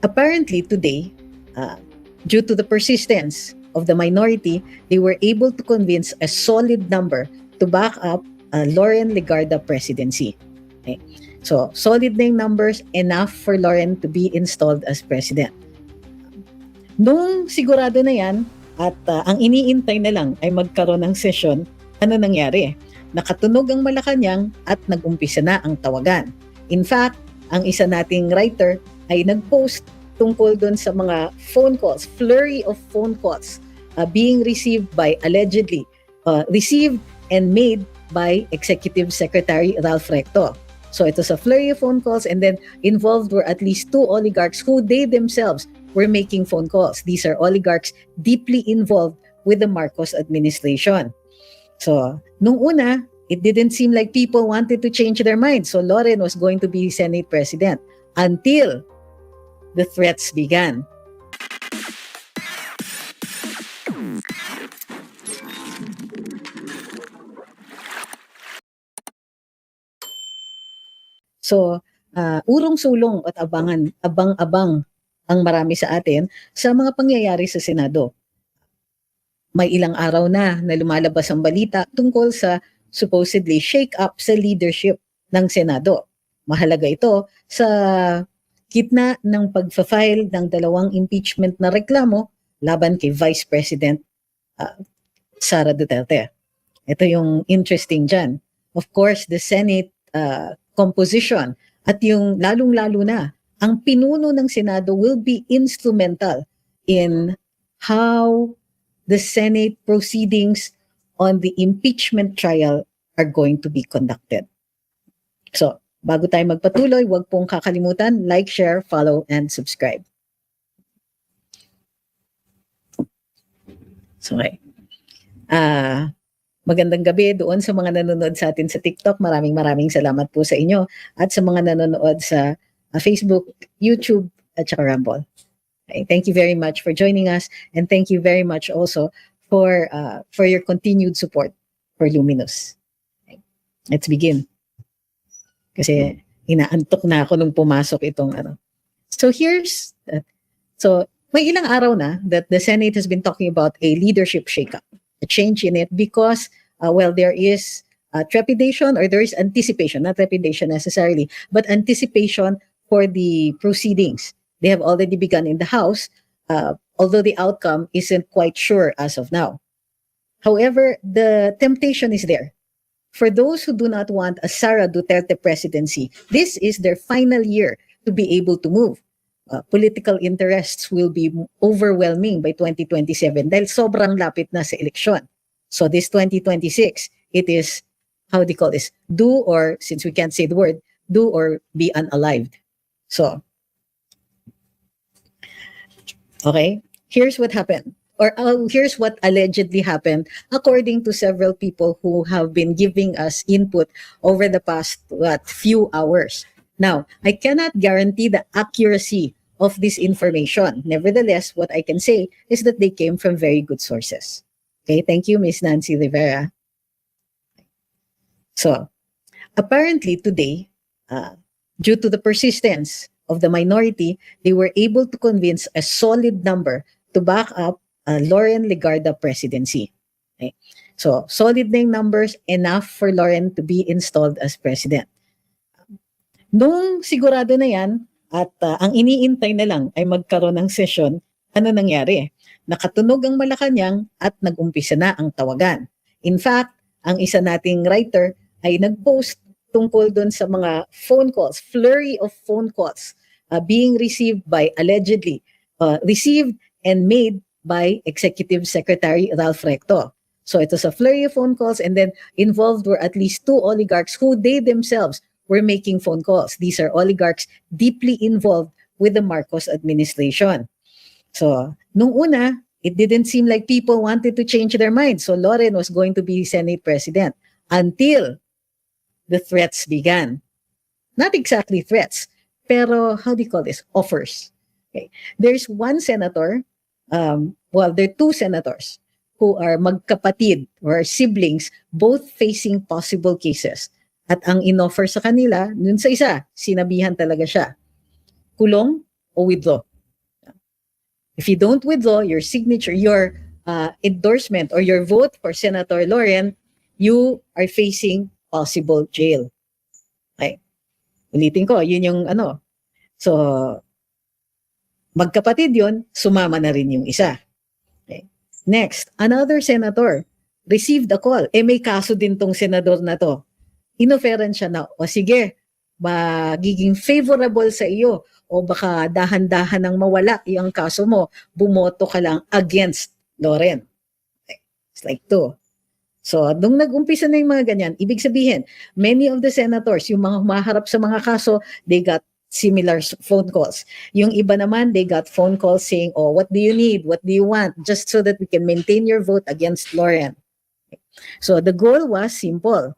Apparently today, uh, due to the persistence of the minority, they were able to convince a solid number to back up Lauren Legarda presidency. Okay? So, solid na yung numbers, enough for Lauren to be installed as president. Nung sigurado na yan, at ang iniintay na lang ay magkaroon ng sesyon, ano nangyari? Nakatunog ang Malacanang at nag-umpisa na ang tawagan. In fact, ang isa nating writer ay nag-post tungkol doon sa mga phone calls, flurry of phone calls being received by allegedly, received and made by Executive Secretary Ralph Recto. So it was a flurry of phone calls, and then involved were at least 2 oligarchs who they themselves were making phone calls. These are oligarchs deeply involved with the Marcos administration. So nung una, it didn't seem like people wanted to change their minds. So Lauren was going to be Senate President until the threats began. So, urong-sulong at abang-abang ang marami sa atin sa mga pangyayari sa Senado. May ilang araw na lumalabas ang balita tungkol sa supposedly shake-up sa leadership ng Senado. Mahalaga ito sa gitna ng pagfa-file ng 2 impeachment na reklamo laban kay Vice President Sara Duterte. Ito yung interesting dyan. Of course, the Senate composition at yung lalong-lalo na, ang pinuno ng Senado will be instrumental in how the Senate proceedings on the impeachment trial are going to be conducted. So, bago tayo magpatuloy, huwag pong kakalimutan, like, share, follow, and subscribe. So, okay. Magandang gabi doon sa mga nanonood sa atin sa TikTok. Maraming salamat po sa inyo. At sa mga nanonood sa Facebook, YouTube, at saka Rumble. Okay, thank you very much for joining us, and thank you very much also for your continued support for Luminous. Okay, let's begin. Kasi inaantok na ako nung pumasok itong ano. So may ilang araw na that the Senate has been talking about a leadership shakeup, a change in it, because there is trepidation, or there is anticipation, not trepidation necessarily, but anticipation for the proceedings. They have already begun in the House, although the outcome isn't quite sure as of now. However, the temptation is there. For those who do not want a Sara Duterte presidency, this is their final year to be able to move. Political interests will be overwhelming by 2027 dahil sobrang lapit na sa eleksyon. So this 2026, it is, how do you call this? Do, or since we can't say the word, do or be unalived. So, okay, here's what happened. Or here's what allegedly happened according to several people who have been giving us input over the past few hours. Now, I cannot guarantee the accuracy of this information. Nevertheless, what I can say is that they came from very good sources. Okay, thank you, Ms. Nancy Rivera. So, apparently today, due to the persistence of the minority, they were able to convince a solid number to back up Lauren Legarda presidency. Okay? So, solid na yung numbers, enough for Lauren to be installed as president. Nung sigurado na yan, at ang iniintay na lang ay magkaroon ng sesyon, ano nangyari? Nakatunog ang Malacanang at nag-umpisa na ang tawagan. In fact, ang isa nating writer ay nag-post tungkol doon sa mga phone calls, flurry of phone calls being received by allegedly, received and made by Executive Secretary Ralph Recto. So it was a flurry of phone calls, and then involved were at least 2 oligarchs who they themselves were making phone calls. These are oligarchs deeply involved with the Marcos administration. So nung una, it didn't seem like people wanted to change their minds. So Lauren was going to be Senate President until the threats began. Not exactly threats, pero how do you call this? Offers. Okay. There's one senator, there are 2 senators who are magkapatid or siblings, both facing possible cases. At ang inoffer sa kanila, nun sa isa, sinabihan talaga siya, kulong o withdraw. If you don't withdraw your signature, your endorsement or your vote for Senator Lauren, you are facing possible jail. Okay. Ulitin ko, yun yung ano. So, magkapatid yun, sumama na rin yung isa. Okay. Next, another senator received a call. May kaso din tong senador na to. Inoferan siya na, o sige, magiging favorable sa iyo o baka dahan-dahan nang mawala yung kaso mo, bumoto ka lang against Lauren. Okay. It's like two. So, nung nag-umpisa na yung mga ganyan, ibig sabihin, many of the senators, yung mga humaharap sa mga kaso, they got similar phone calls. Yung iba naman, they got phone calls saying, oh, what do you need? What do you want? Just so that we can maintain your vote against Lauren. So, the goal was simple.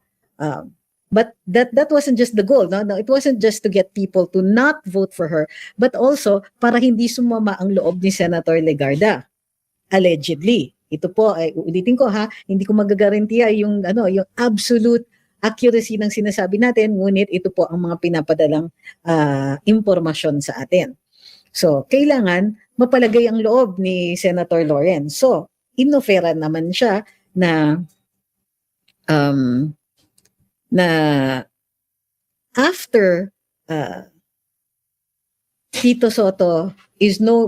But that wasn't just the goal. No, it wasn't just to get people to not vote for her, but also para hindi sumama ang loob ni Senator Legarda. Allegedly. Ito po, ulitin ko ha, hindi ko magagarantiya yung absolute accuracy ng sinasabi natin, ngunit ito po ang mga pinapadalang impormasyon sa atin. So, kailangan mapalagay ang loob ni Senator Lauren. So, inoferan naman siya na after Tito Soto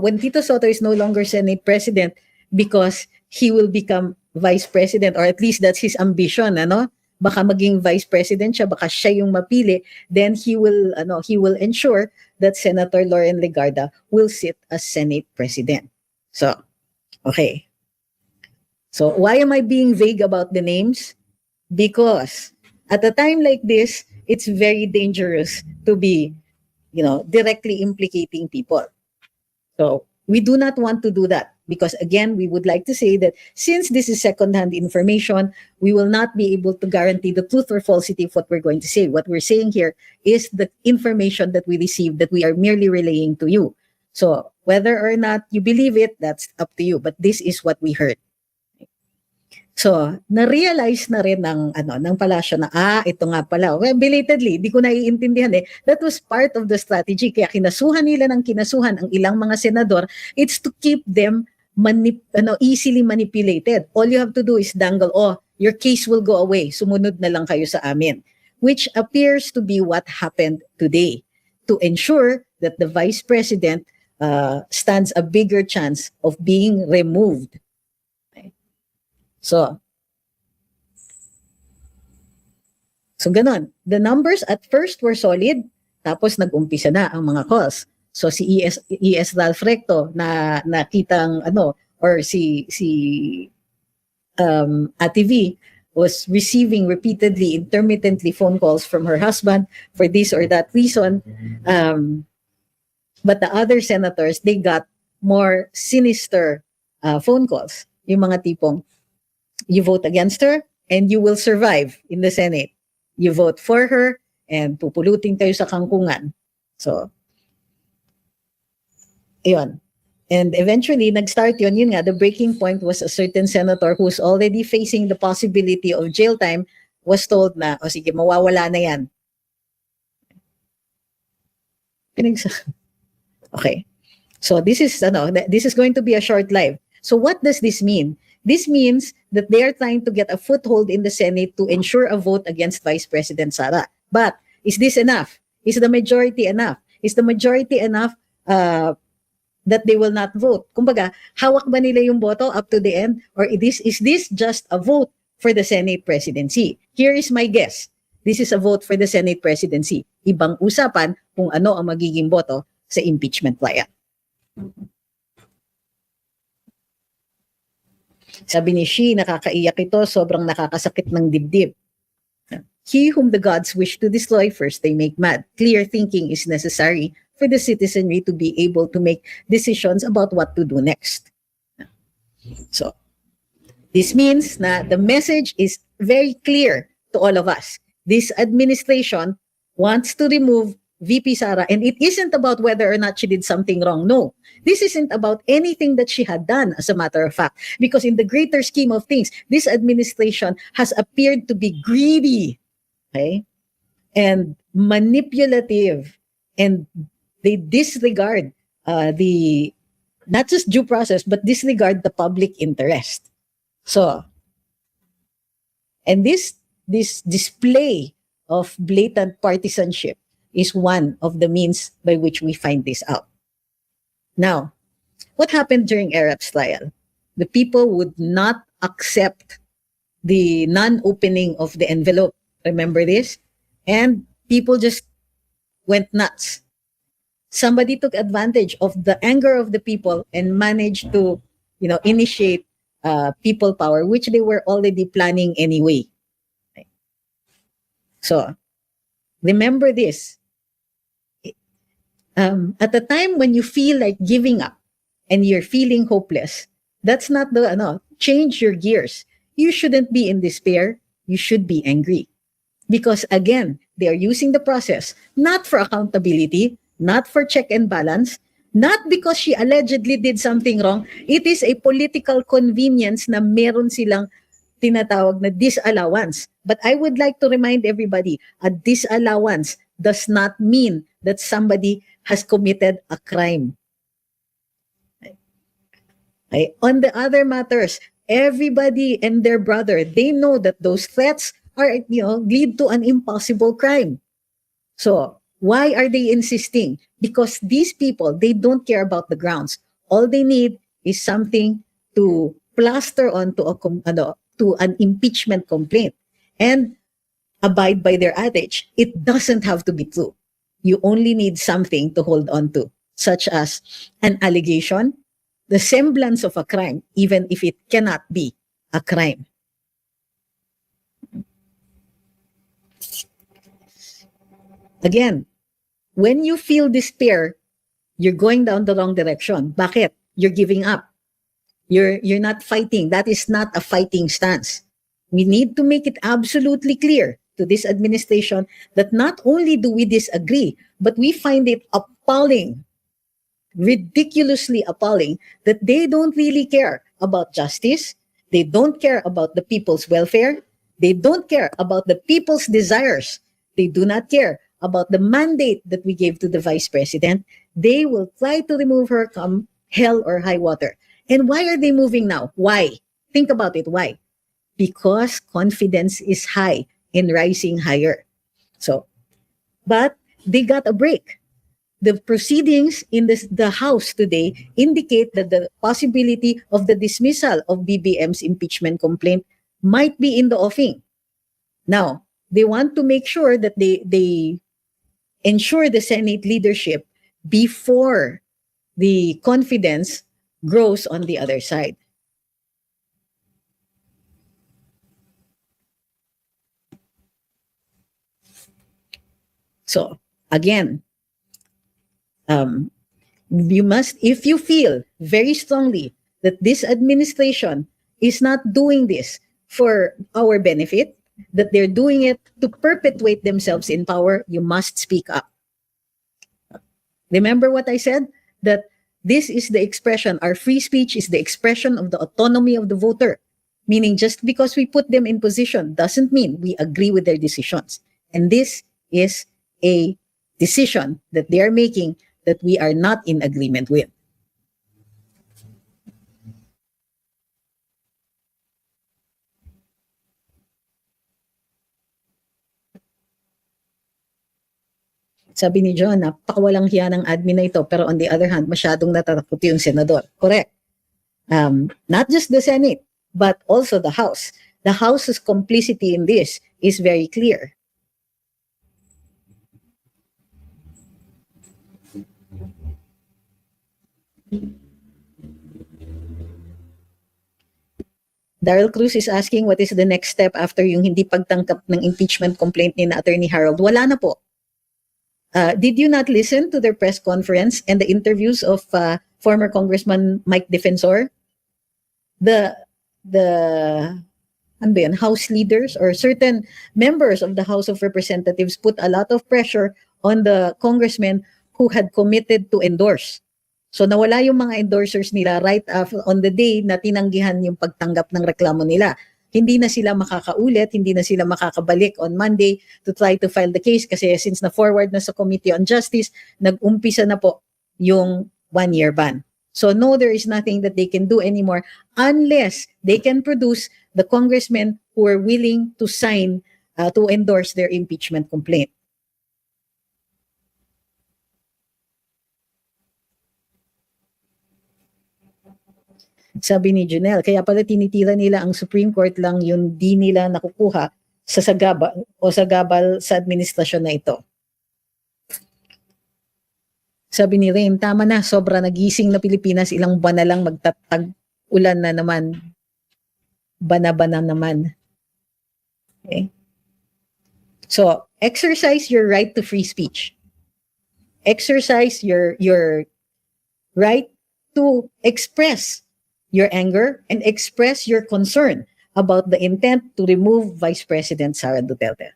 when Tito Soto is no longer Senate President because he will become Vice President, or at least that's his ambition, baka maging Vice President siya, baka siya yung mapili, then he will ensure that Senator Lauren Legarda will sit as Senate President. So, okay. So, why am I being vague about the names? Because at a time like this, it's very dangerous to be, directly implicating people. So, we do not want to do that because, again, we would like to say that since this is second-hand information, we will not be able to guarantee the truth or falsity of what we're going to say. What we're saying here is the information that we received that we are merely relaying to you. So, whether or not you believe it, that's up to you. But this is what we heard. So, na-realize na rin ng palasyo na, ito nga pala. Well, belatedly, di ko naiintindihan That was part of the strategy. Kaya kinasuhan nila ng kinasuhan ang ilang mga senador. It's to keep them easily manipulated. All you have to do is dangle, your case will go away. Sumunod na lang kayo sa amin. Which appears to be what happened today. To ensure that the Vice President stands a bigger chance of being removed. So ganon. The numbers at first were solid, tapos nag-umpisa na ang mga calls. So si ES Ralph Recto na nakitang or si Ate V was receiving repeatedly, intermittently phone calls from her husband for this or that reason. But the other senators, they got more sinister phone calls. Yung mga tipong, you vote against her and you will survive in the Senate. You vote for her and pupulutin kayo sa kangkungan. So, yun. And eventually, nag-start yun nga, the breaking point was a certain senator who's already facing the possibility of jail time was told na, sige, mawawala na yan. Okay. So, this is going to be a short live. So, what does this mean? This means that they are trying to get a foothold in the Senate to ensure a vote against Vice President Sara. But is this enough? Is the majority enough? Is the majority enough that they will not vote? Kumbaga, hawak ba nila yung boto up to the end? Or is this just a vote for the Senate presidency? Here is my guess. This is a vote for the Senate presidency. Ibang usapan kung ano ang magiging boto sa impeachment trial. Sabi ni Xi, nakakaiyak ito, sobrang nakakasakit ng dibdib. He whom the gods wish to destroy, first they make mad. Clear thinking is necessary for the citizenry to be able to make decisions about what to do next. So, this means na the message is very clear to all of us. This administration wants to remove VP Sara, and it isn't about whether or not she did something wrong. No, this isn't about anything that she had done, as a matter of fact, because in the greater scheme of things, this administration has appeared to be greedy, okay, and manipulative, and they disregard the not just due process, but disregard the public interest. So, and this display of blatant partisanship is one of the means by which we find this out. Now, what happened during Arab's trial? The people would not accept the non-opening of the envelope. Remember this? And people just went nuts. Somebody took advantage of the anger of the people and managed to, initiate people power, which they were already planning anyway. So, remember this. At the time when you feel like giving up and you're feeling hopeless, that's not change your gears. You shouldn't be in despair. You should be angry. Because again, they are using the process not for accountability, not for check and balance, not because she allegedly did something wrong. It is a political convenience na meron silang tinatawag na disallowance. But I would like to remind everybody, a disallowance does not mean that somebody has committed a crime. Okay. On the other matters, everybody and their brother, they know that those threats are, lead to an impossible crime. So why are they insisting? Because these people, they don't care about the grounds. All they need is something to plaster onto to an impeachment complaint and abide by their adage. It doesn't have to be true. You only need something to hold on to, such as an allegation, the semblance of a crime, even if it cannot be a crime. Again, when you feel despair, you're going down the wrong direction. Bakit? You're giving up. You're not fighting. That is not a fighting stance. We need to make it absolutely clear to this administration that not only do we disagree, but we find it appalling, ridiculously appalling, that they don't really care about justice. They don't care about the people's welfare. They don't care about the people's desires. They do not care about the mandate that we gave to the vice president. They will try to remove her come hell or high water. And why are they moving now? Why? Think about it. Why? Because confidence is high and rising higher. So, but they got a break. The proceedings in the House today indicate that the possibility of the dismissal of BBM's impeachment complaint might be in the offing. Now, they want to make sure that they ensure the Senate leadership before the confidence grows on the other side. So, again, you must, if you feel very strongly that this administration is not doing this for our benefit, that they're doing it to perpetuate themselves in power, you must speak up. Remember what I said? That this is the expression, our free speech is the expression of the autonomy of the voter. Meaning just because we put them in position doesn't mean we agree with their decisions. And this is a decision that they are making that we are not in agreement with. Sabi ni John, napakawalang hiya ng admin na ito, pero on the other hand, masyadong natatakot yung senador. Correct. Not just the Senate, but also the House. The House's complicity in this is very clear. Daryl Cruz is asking what is the next step after yung hindi pagtangkap ng impeachment complaint ni na Attorney Harold. Wala na po. Did you not listen to their press conference and the interviews of former Congressman Mike Defensor? The House leaders or certain members of the House of Representatives put a lot of pressure on the congressmen who had committed to endorse. So nawala yung mga endorsers nila right after, on the day na tinanggihan yung pagtanggap ng reklamo nila. Hindi na sila makakaulit, hindi na sila makakabalik on Monday to try to file the case kasi since na-forward na sa Committee on Justice, nag-umpisa na po yung 1-year ban. So no, there is nothing that they can do anymore unless they can produce the congressmen who are willing to sign, to endorse their impeachment complaint. Sabi ni Janelle, kaya pala tinitira nila ang Supreme Court lang yung di nila nakukuha sa sagaba o sagabal sa administrasyon na ito. Sabi ni Rain, tama na, sobra nagising na Pilipinas, ilang buwan na lang magtatag ulan na naman. Bana-bana naman. Okay? So, exercise your right to free speech. Exercise your right to express your anger and express your concern about the intent to remove Vice President Sara Duterte.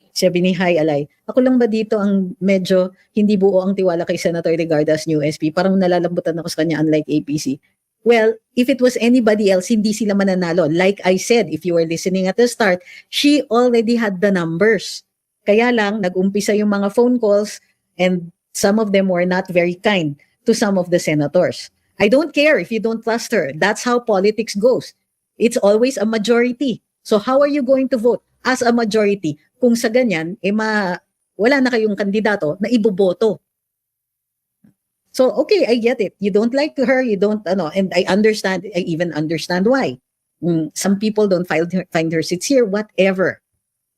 Sabi ni Hi Alay, ako lang ba dito ang medyo hindi buo ang tiwala kay Senator Legarda's new SP? Parang nalalambutan ako sa kanya unlike APC. Well, if it was anybody else, hindi sila mananalo. Like I said, if you were listening at the start, she already had the numbers. Kaya lang, nag-umpisa yung mga phone calls and some of them were not very kind to some of the senators. I don't care if you don't trust her. That's how politics goes. It's always a majority. So how are you going to vote as a majority kung sa ganyan, wala na kayong kandidato na iboboto? So, okay, I get it. You don't like her, you don't, and I even understand why. Some people don't find her seats here, whatever.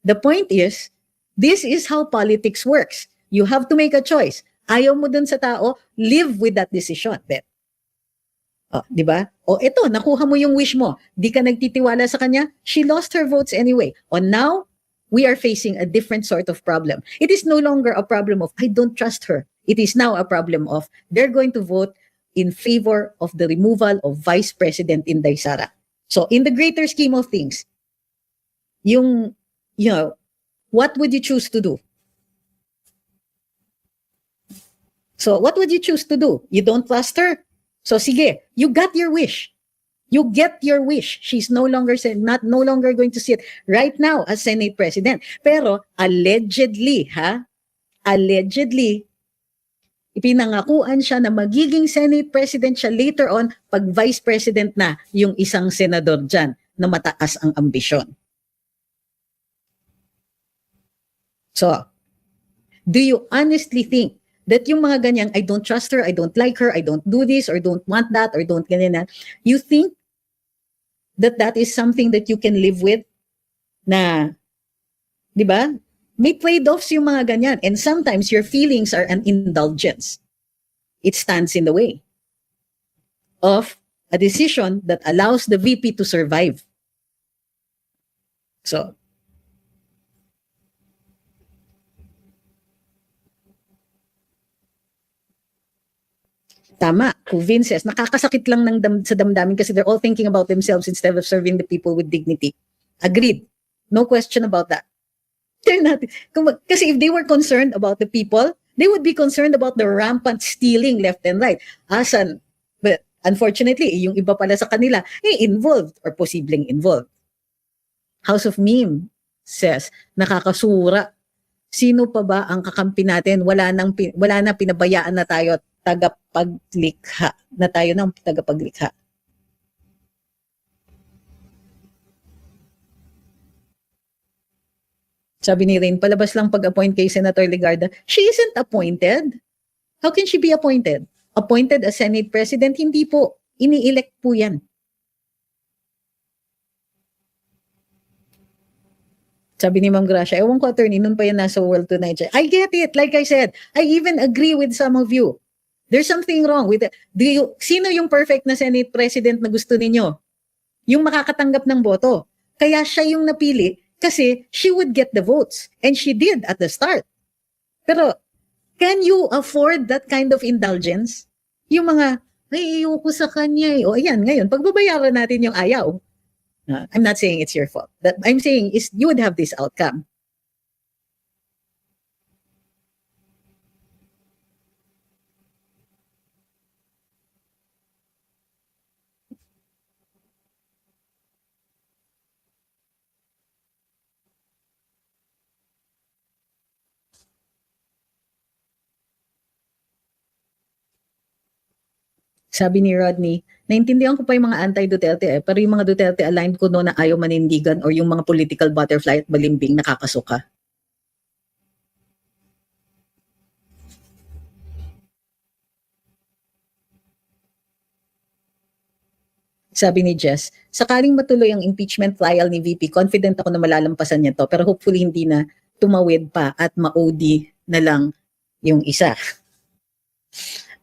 The point is, this is how politics works. You have to make a choice. Ayaw mo dun sa tao, live with that decision. Di ba? Eto, nakuha mo yung wish mo. Di ka nagtitiwala sa kanya, she lost her votes anyway. Now, we are facing a different sort of problem. It is no longer a problem of, I don't trust her. It is now a problem of, they're going to vote in favor of the removal of Vice President Inday Sara. So, in the greater scheme of things, what would you choose to do? So, what would you choose to do? You don't trust her? So, sige, you got your wish. You get your wish. She's no longer going to sit right now as Senate President. Pero allegedly, ipinangakuan siya na magiging Senate President siya later on pag Vice President na yung isang senador dyan na mataas ang ambisyon. So, do you honestly think that yung mga ganyang, I don't trust her, I don't like her, I don't do this, or don't want that, or don't ganyan na, you think that is something that you can live with? Na, di ba? May trade-offs yung mga ganyan. And sometimes your feelings are an indulgence. It stands in the way of a decision that allows the VP to survive. So, tama, Kuvin says, nakakasakit lang sa damdamin kasi they're all thinking about themselves instead of serving the people with dignity. Agreed. No question about that. They're not, kasi if they were concerned about the people, they would be concerned about the rampant stealing left and right. But unfortunately, yung iba pala sa kanila, involved or posibleng involved. House of Meme says, nakakasura. Sino pa ba ang kakampi natin? Wala na, pinabayaan na tayo tagapaglikha. Na tayo ng tagapaglikha. Sabi ni Rain, palabas lang pag-appoint kay Senator Legarda. She isn't appointed. How can she be appointed? Appointed as Senate President? Hindi po. Ini-elect po yan. Sabi ni Ma'am Gracia, ewan ko attorney, nun pa yan nasa World Tonight. I get it. Like I said, I even agree with some of you. There's something wrong with it. Sino yung perfect na Senate President na gusto ninyo? Yung makakatanggap ng boto. Kaya siya yung napili kasi she would get the votes. And she did at the start. Pero, can you afford that kind of indulgence? Yung mga, ay, ayoko sa kanya eh. O ayan, ngayon, pagbabayaran natin yung ayaw. I'm not saying it's your fault. That I'm saying is you would have this outcome. Sabi ni Rodney, naintindihan ko pa yung mga anti-Duterte pero yung mga Duterte aligned ko no na ayaw manindigan or yung mga political butterfly at balimbing nakakasuka. Sabi ni Jess, sakaling matuloy ang impeachment trial ni VP, confident ako na malalampasan niya to, pero hopefully hindi na tumawid pa at ma-OD na lang yung isa.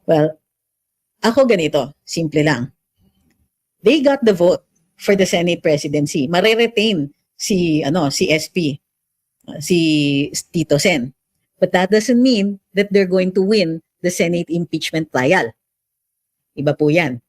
Well, ako ganito, simple lang. They got the vote for the Senate presidency. Mare-retain si SP, si Tito Sen. But that doesn't mean that they're going to win the Senate impeachment trial. Iba po 'yan.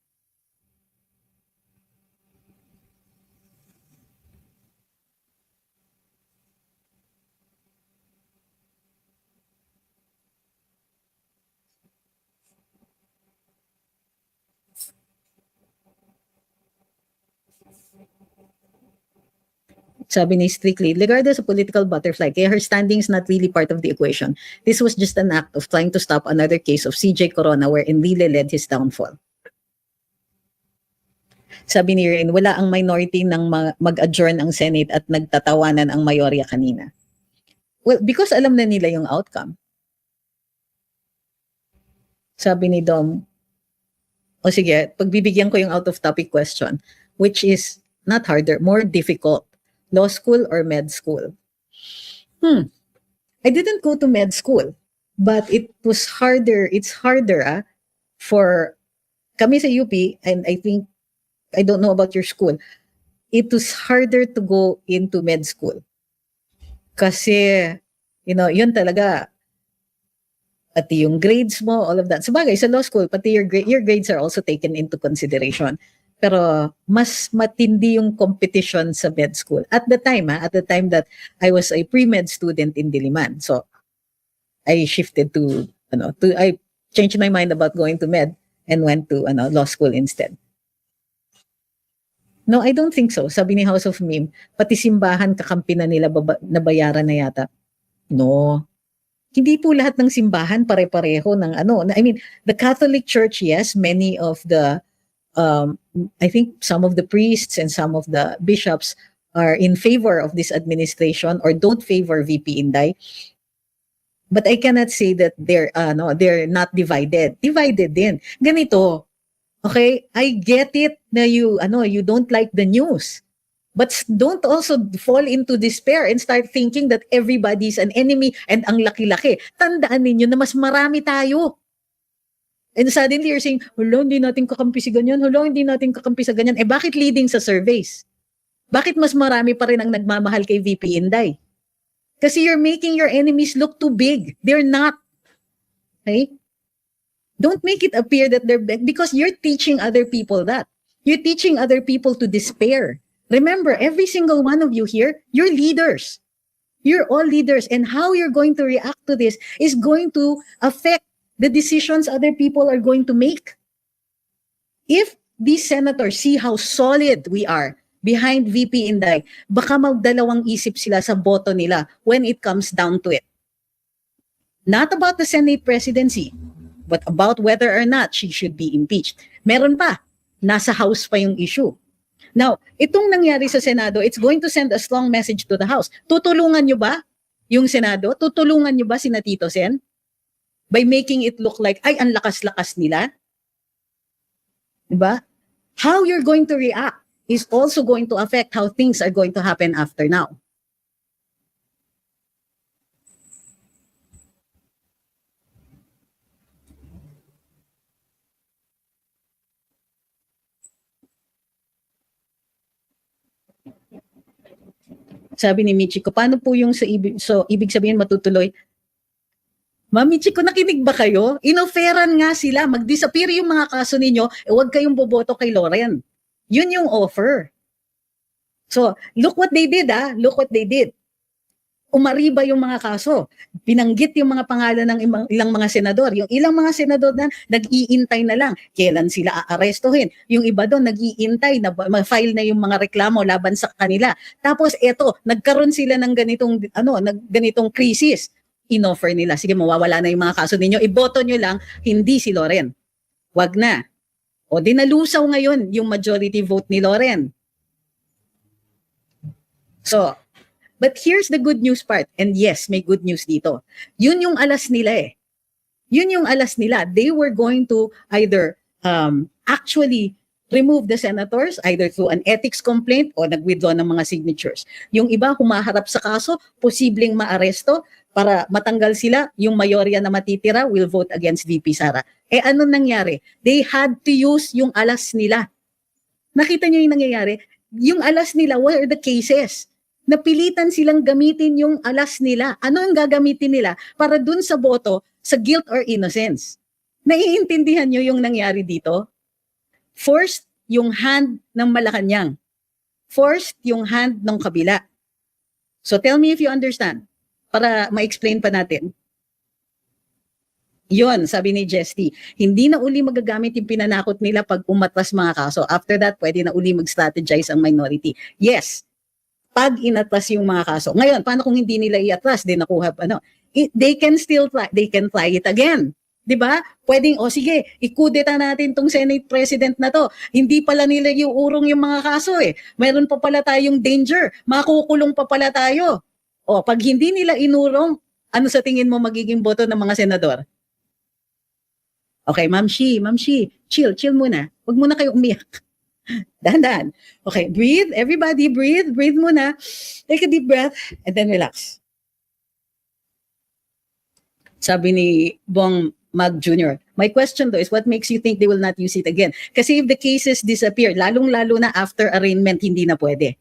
Sabi ni Strictly, regardless of political butterfly, kaya her standing is not really part of the equation. This was just an act of trying to stop another case of CJ Corona where Enrile led his downfall. Sabi ni Rain, wala ang minority nang mag-adjourn ang Senate at nagtatawanan ang mayorya kanina. Well, because alam na nila yung outcome. Sabi ni Dom, o sige, pagbibigyan ko yung out-of-topic question, which is not harder, more difficult. Law school or med school? I didn't go to med school, but it was harder. It's harder for kami sa UP, and I think, I don't know about your school, it was harder to go into med school. Kasi, yun talaga, pati yung grades mo, all of that. Sabagay, sa law school, pati your grades are also taken into consideration. Pero mas matindi yung competition sa med school. At the time that I was a pre-med student in Diliman. So, I shifted I changed my mind about going to med and went to law school instead. No, I don't think so. Sabi ni House of Meme, pati simbahan kakampi na nila nabayaran na yata. No. Hindi po lahat ng simbahan pare-pareho ng I mean, the Catholic Church, yes, many of the I think some of the priests and some of the bishops are in favor of this administration or don't favor VP Inday. But I cannot say that they're not divided. Divided din. Ganito. Okay, I get it na you don't like the news. But don't also fall into despair and start thinking that everybody's an enemy and ang laki-laki. Tandaan ninyo na mas marami tayo. And suddenly you're saying, hulo, hindi natin kakampi si ganyan. Hulo, hindi natin kakampi sa ganyan. Bakit leading sa surveys? Bakit mas marami pa rin ang nagmamahal kay VP Inday? Kasi you're making your enemies look too big. They're not. Okay? Don't make it appear that they're big because you're teaching other people that. You're teaching other people to despair. Remember, every single one of you here, you're leaders. You're all leaders. And how you're going to react to this is going to affect the decisions other people are going to make. If these senators see how solid we are behind VP Inday, baka magdalawang isip sila sa boto nila when it comes down to it. Not about the Senate presidency, but about whether or not she should be impeached. Meron pa, nasa House pa yung issue. Now, itong nangyari sa Senado, it's going to send a strong message to the House. Tutulungan nyo ba yung Senado? Tutulungan nyo ba sina Tito Sen? By making it look like, ay, ang lakas-lakas nila. Diba? How you're going to react is also going to affect how things are going to happen after now. Sabi ni Michiko, paano po yung ibig sabihin matutuloy? Mami Chico, nakinig ba kayo? Inoferan nga sila, mag-disappear yung mga kaso ninyo, huwag kayong boboto kay Loren. Yun yung offer. So, look what they did look what they did. Umariba yung mga kaso. Binanggit yung mga pangalan ng ilang mga senador. Yung ilang mga senador na nag-iintay na lang. Kailan sila aarestuhin? Yung iba doon nag-iintay na ma-file na yung mga reklamo laban sa kanila. Tapos eto, nagkaroon sila ng ganitong crisis. In-offer nila, sige mawawala na yung mga kaso ninyo, iboto nyo lang, hindi si Loren. Wag na. O dinalusaw ngayon yung majority vote ni Loren. So, but here's the good news part. And yes, may good news dito. Yun yung alas nila eh. Yun yung alas nila. They were going to either actually remove the senators either through an ethics complaint o nag-withdraw ng mga signatures. Yung iba humaharap sa kaso, posibleng maaresto para matanggal sila, yung mayorya na matitira will vote against VP Sara. Eh ano nangyari? They had to use yung alas nila. Nakita niyo yung nangyayari? Yung alas nila were the cases. Napilitan silang gamitin yung alas nila. Ano ang gagamitin nila para dun sa boto sa guilt or innocence? Naiintindihan niyo yung nangyari dito? First, yung hand ng Malacanang. First, yung hand ng kabila. So tell me if you understand para ma-explain pa natin. Yon, sabi ni Jesty, hindi na uli magagamit yung pinanakot nila pag umatras mga kaso. After that, pwede na uli mag-strategize ang minority. Yes, pag inatras yung mga kaso. Ngayon, paano kung hindi nila iatras? Di nakuha, they can still try, they can try it again. 'Di ba? Pwedeng sige, ikudeta natin tong Senate President na to. Hindi pala nila iuurong yung mga kaso eh. Mayroon pa pala tayong danger. Makukulong pa pala tayo. O, pag hindi nila inurong, ano sa tingin mo magiging boto ng mga senador? Okay, Ma'am Shi, chill muna. Huwag muna kayo umiyak. Dahan-dahan. Okay, breathe. Everybody breathe. Breathe muna. Take a deep breath and then relax. Sabi ni Bong Mag Jr. My question though is what makes you think they will not use it again? Kasi if the cases disappear, lalong-lalo na after arraignment, hindi na pwede.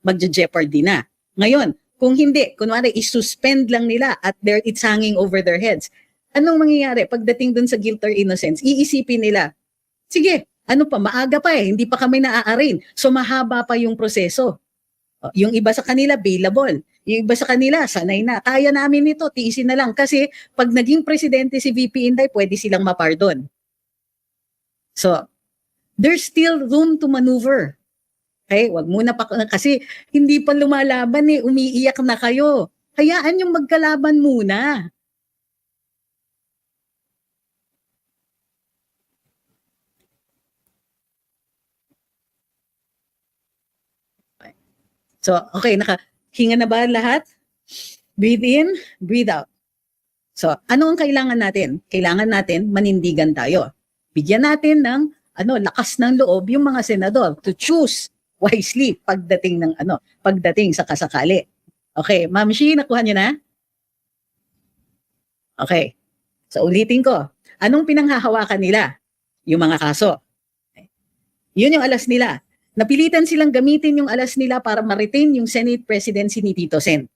Magje-jeopardy na. Ngayon, kung hindi, kunwari, isuspend lang nila at it's hanging over their heads. Anong mangyayari? Pagdating dun sa guilt or innocence, iisipin nila, sige, ano pa, maaga pa eh, hindi pa kami na-arraign. So mahaba pa yung proseso. Yung iba sa kanila, bailable. Yung iba sa kanila, sanay na. Kaya namin ito, tiisin na lang. Kasi pag naging presidente si VP Inday, pwede silang mapardon. So, there's still room to maneuver. Okay, wag muna pa, kasi hindi pa lumalaban eh, umiiyak na kayo. Hayaan yung magkalaban muna. So, okay, nakahinga na ba lahat? Breathe in, breathe out. So, ano ang kailangan natin? Kailangan natin manindigan tayo. Bigyan natin ng lakas ng loob yung mga senador to choose wisely pagdating sa kasakali. Okay, Ma'am Shi, nakuha niyo na? Okay. So, ulitin ko. Anong pinanghahawakan nila? Yung mga kaso. Yun yung alas nila. Napilitan silang gamitin yung alas nila para ma-retain yung Senate presidency ni Tito Sen.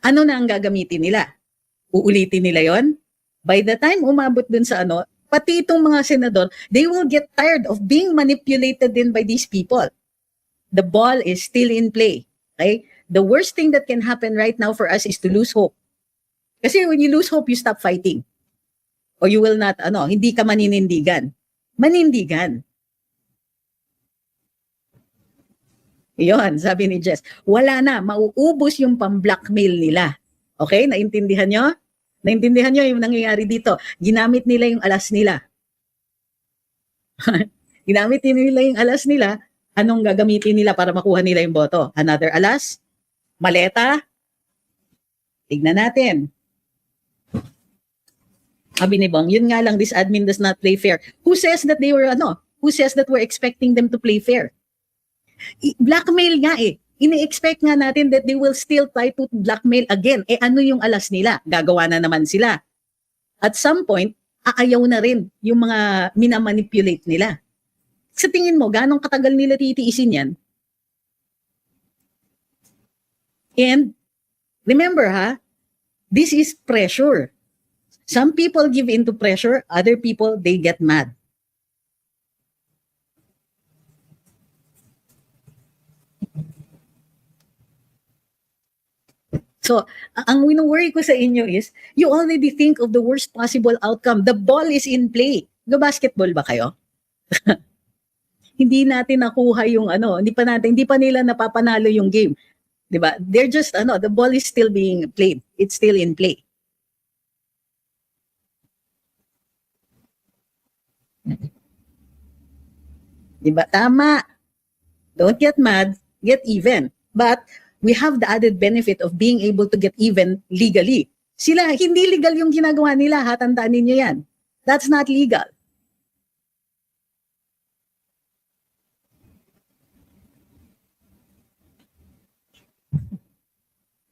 Ano na ang gagamitin nila? Uulitin nila yon? By the time umabot dun sa pati itong mga senador, they will get tired of being manipulated din by these people. The ball is still in play. Okay? The worst thing that can happen right now for us is to lose hope. Kasi when you lose hope, you stop fighting. Or you will not, hindi ka maninindigan. Manindigan. Yon, sabi ni Jess, wala na, mauubos yung pang-blackmail nila. Okay, naintindihan nyo? Naintindihan nyo yung nangyayari dito. Ginamit nila yung alas nila. Ginamit nila yung alas nila, anong gagamitin nila para makuha nila yung boto? Another alas? Maleta? Tignan natin. Sabi ni Bong, yun nga lang, this admin does not play fair. Who says that they were, who says that we're expecting them to play fair? Blackmail nga eh. Ini-expect nga natin that they will still try to blackmail again. Ano yung alas nila? Gagawa na naman sila. At some point, aayaw na rin yung mga minamanipulate nila. Sa tingin mo, ganong katagal nila titiisin yan? And remember this is pressure. Some people give in to pressure, other people, they get mad. So, ang wino-worry ko sa inyo is, you already think of the worst possible outcome. The ball is in play. Basketball ba kayo? Hindi natin nakuha yung hindi pa nila napapanalo yung game. 'Di ba? They're just the ball is still being played. It's still in play. Diba? Tama. Don't get mad, get even. But we have the added benefit of being able to get even legally. Sila, hindi legal yung ginagawa nila, ha? Tandaan ninyo yan. That's not legal.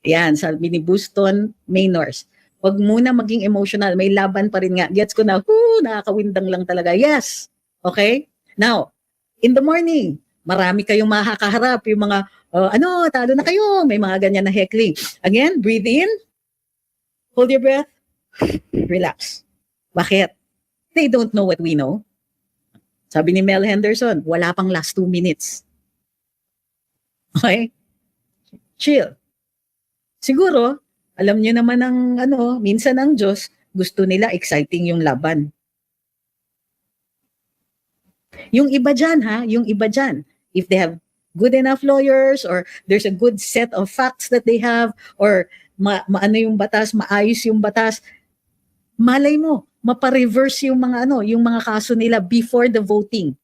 Yan, sabi ni Buston Maynors. Huwag muna maging emotional. May laban pa rin nga. Gets ko na, nakakawindang lang talaga. Yes. Okay? Now, in the morning, marami kayong makakaharap. Yung mga, talo na kayo. May mga ganyan na heckling. Again, breathe in. Hold your breath. Relax. Bakit? They don't know what we know. Sabi ni Mel Henderson, wala pang last 2 minutes. Okay? Chill. Siguro, alam nyo naman ang minsan ang Diyos, gusto nila exciting yung laban. Yung iba dyan, yung iba dyan, if they have good enough lawyers or there's a good set of facts that they have or maano yung batas, maayos yung batas, malay mo, mapareverse yung mga yung mga kaso nila before the voting.